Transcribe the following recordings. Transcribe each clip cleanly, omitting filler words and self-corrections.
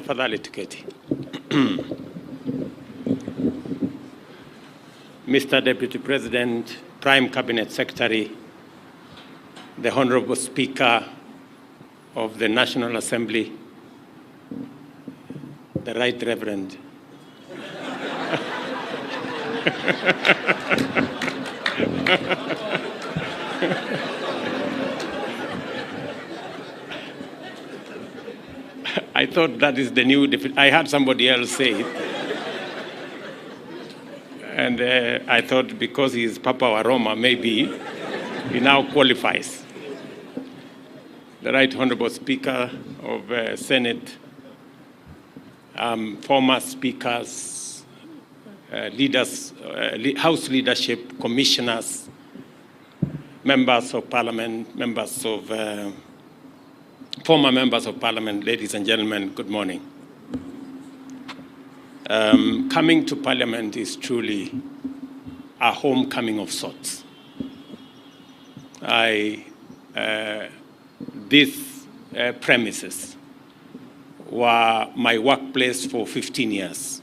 Tafadhali tuketi. Mr. Deputy President, Prime Cabinet Secretary, the Honorable Speaker of the National Assembly, the Right Reverend. I thought that is the new definition. I had somebody else say it. And I thought because he is Papa wa Roma, maybe he now qualifies. The Right Honorable Speaker of Senate, former speakers, leaders, House leadership, commissioners, members of Parliament, former members of Parliament, ladies and gentlemen, good morning. Coming to Parliament is truly a homecoming of sorts. These premises were my workplace for 15 years.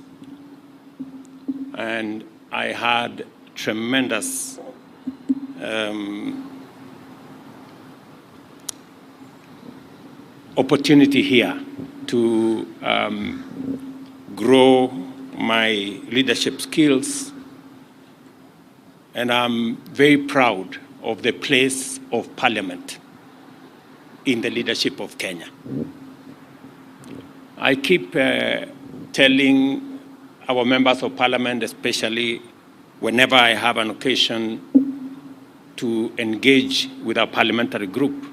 And I had tremendous opportunity here to grow my leadership skills, and I'm very proud of the place of Parliament in the leadership of Kenya. I keep telling our members of Parliament, especially whenever I have an occasion to engage with our parliamentary group,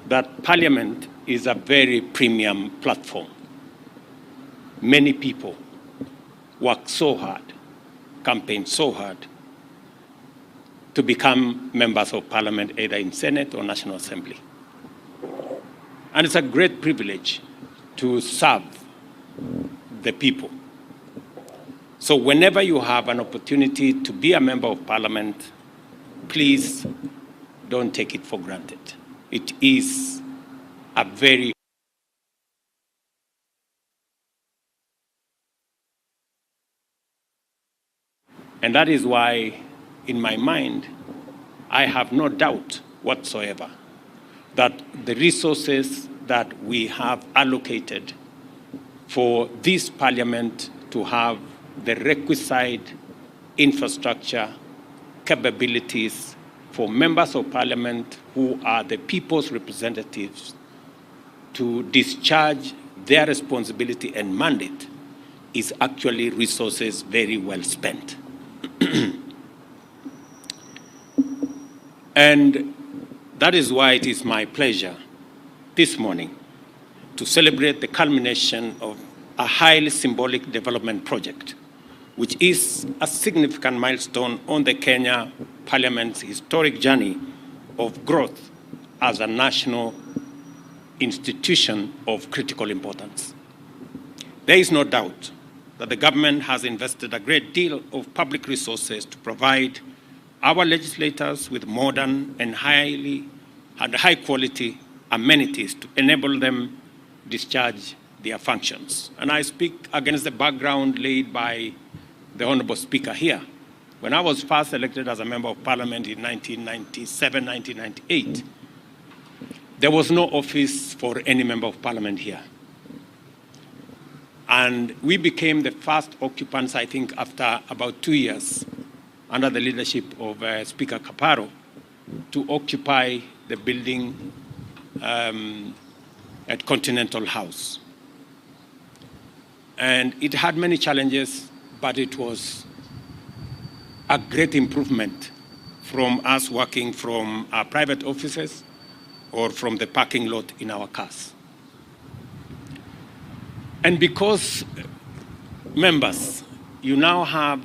that Parliament is a very premium platform. Many people work so hard, campaign so hard to become members of Parliament, either in Senate or National Assembly. And it's a great privilege to serve the people. So whenever you have an opportunity to be a member of Parliament, please don't take it for granted. It is a very and that is why, in my mind, I have no doubt whatsoever that the resources that we have allocated for this Parliament to have the requisite infrastructure, capabilities for members of Parliament who are the people's representatives to discharge their responsibility and mandate is actually resources very well spent. And that is why it is my pleasure this morning to celebrate the culmination of a highly symbolic development project, which is a significant milestone on the Kenya Parliament's historic journey of growth as a national institution of critical importance. There is no doubt that the government has invested a great deal of public resources to provide our legislators with modern and high quality amenities to enable them discharge their functions. And I speak against the background laid by the Honorable Speaker here. When I was first elected as a member of Parliament in 1997, 1998, there was no office for any member of Parliament here. And we became the first occupants, I think, after about 2 years, under the leadership of Speaker Kaparo, to occupy the building at Continental House. And it had many challenges, but it was a great improvement from us working from our private offices or from the parking lot in our cars. And because, members, you now have,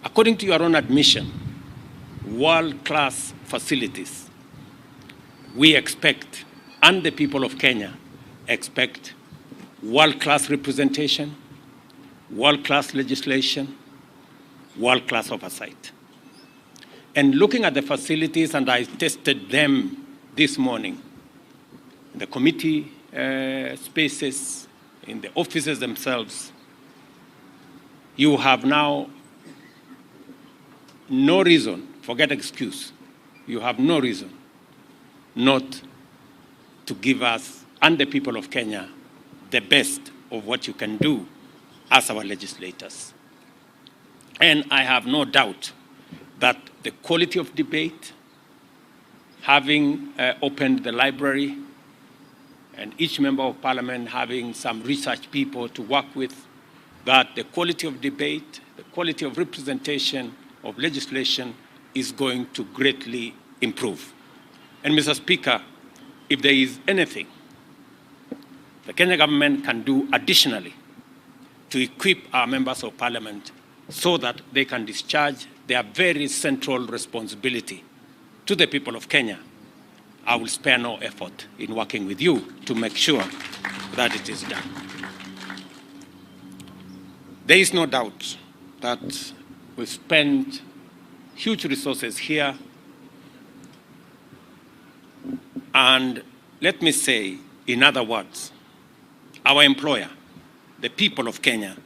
according to your own admission, world-class facilities, we expect, and the people of Kenya expect, world-class representation, world-class legislation, world-class oversight. And looking at the facilities, and I tested them this morning, the committee spaces, in the offices themselves, you have now no reason, forget excuse, you have no reason not to give us and the people of Kenya the best of what you can do as our legislators. And I have no doubt that the quality of debate, having opened the library, and each member of parliament having some research people to work with, that the quality of debate, the quality of representation of legislation is going to greatly improve. And Mr. Speaker, if there is anything the Kenya government can do additionally to equip our members of parliament so that they can discharge their very central responsibility to the people of Kenya, I will spare no effort in working with you to make sure that it is done. There is no doubt that we spend huge resources here, and let me say, in other words, our employer, the people of Kenya,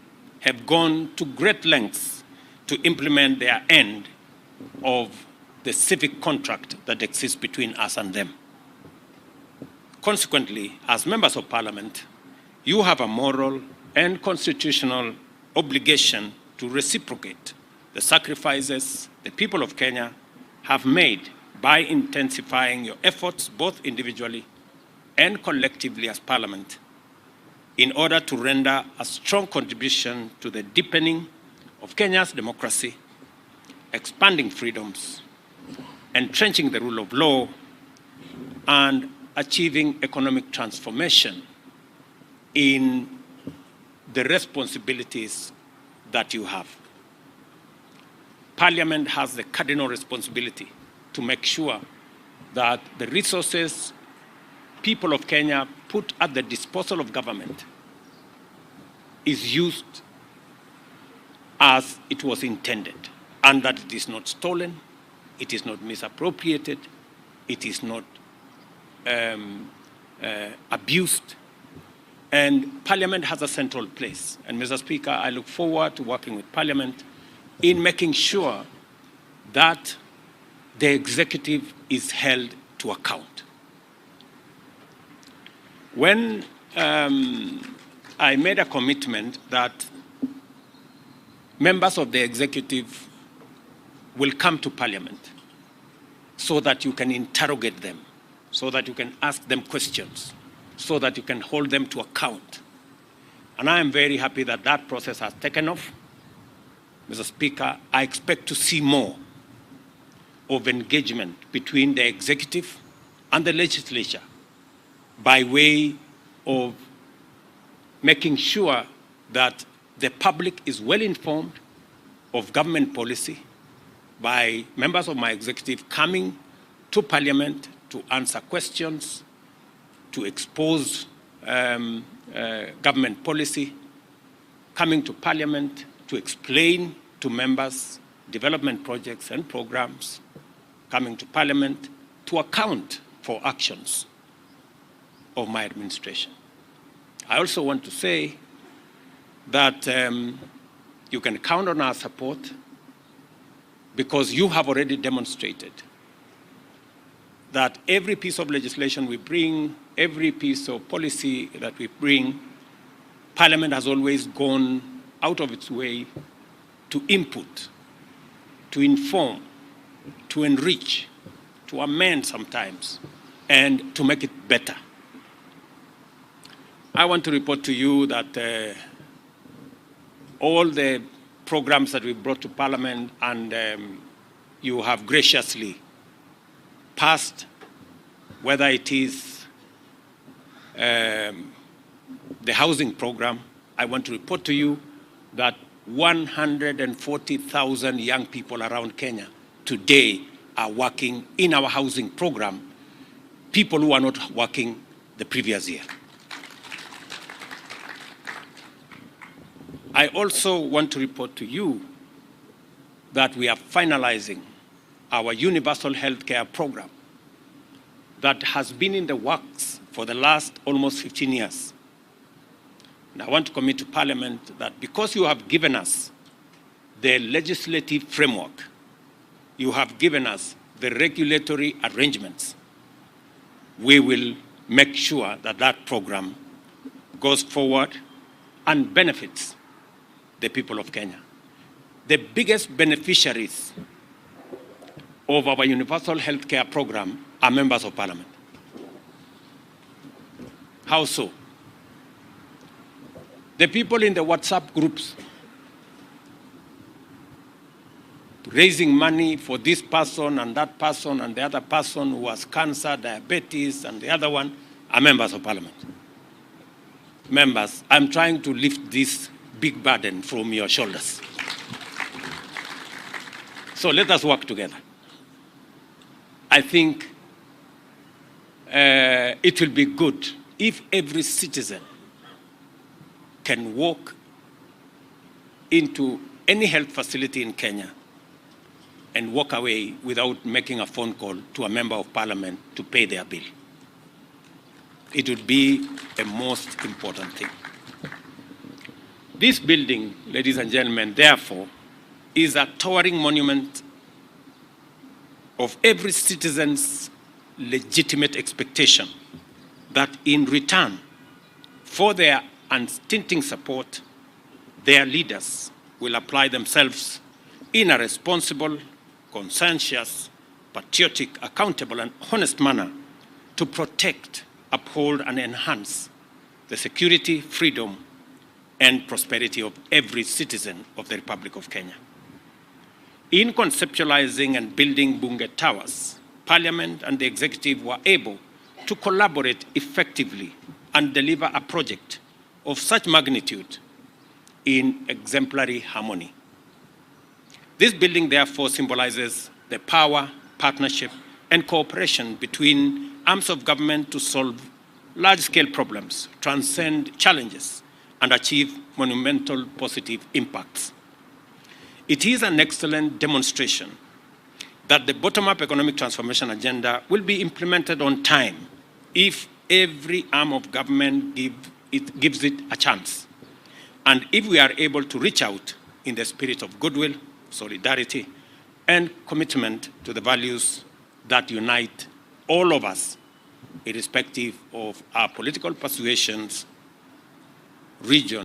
have gone to great lengths to implement their end of the civic contract that exists between us and them. Consequently, as members of parliament, you have a moral and constitutional obligation to reciprocate the sacrifices the people of Kenya have made by intensifying your efforts both individually and collectively as parliament in order to render a strong contribution to the deepening of Kenya's democracy, expanding freedoms, entrenching the rule of law, and achieving economic transformation in the responsibilities that you have. Parliament has the cardinal responsibility to make sure that the resources people of Kenya put at the disposal of government is used as it was intended, and that it is not stolen, it is not misappropriated, it is not abused, and Parliament has a central place. And Mr. Speaker, I look forward to working with Parliament in making sure that the executive is held to account. When I made a commitment that members of the executive will come to Parliament so that you can interrogate them, so that you can ask them questions, so that you can hold them to account. And I am very happy that that process has taken off. Mr. Speaker, I expect to see more of engagement between the executive and the legislature by way of making sure that the public is well informed of government policy by members of my executive coming to Parliament to answer questions, to expose government policy, coming to Parliament to explain to members development projects and programs, coming to Parliament to account for actions of my administration. I also want to say that you can count on our support because you have already demonstrated that every piece of legislation we bring, every piece of policy that we bring, Parliament has always gone out of its way to input, to inform, to enrich, to amend sometimes, and to make it better. I want to report to you that all the programs that we brought to Parliament and you have graciously passed, whether it is the housing program, I want to report to you that 140,000 young people around Kenya today are working in our housing program, people who are not working the previous year. I also want to report to you that we are finalizing our universal health care program that has been in the works for the last almost 15 years. And I want to commit to Parliament that because you have given us the legislative framework, you have given us the regulatory arrangements, we will make sure that that program goes forward and benefits the people of Kenya. The biggest beneficiaries of our universal health care program are members of Parliament. How so? The people in the WhatsApp groups raising money for this person and that person and the other person who has cancer, diabetes, and the other one are members of Parliament. Members, I'm trying to lift this big burden from your shoulders. So let us work together. I think it will be good if every citizen can walk into any health facility in Kenya and walk away without making a phone call to a member of Parliament to pay their bill. It would be a most important thing. This building, ladies and gentlemen, therefore, is a towering monument of every citizen's legitimate expectation that in return for their unstinting support, their leaders will apply themselves in a responsible, conscientious, patriotic, accountable, and honest manner to protect, uphold, and enhance the security, freedom, and prosperity of every citizen of the Republic of Kenya. In conceptualizing and building Bunge Towers, Parliament and the Executive were able to collaborate effectively and deliver a project of such magnitude in exemplary harmony. This building, therefore, symbolizes the power, partnership, and cooperation between arms of government to solve large-scale problems, transcend challenges, and achieve monumental positive impacts. It is an excellent demonstration that the bottom-up economic transformation agenda will be implemented on time if every arm of government gives it a chance. And if we are able to reach out in the spirit of goodwill, solidarity, and commitment to the values that unite all of us, irrespective of our political persuasions, region,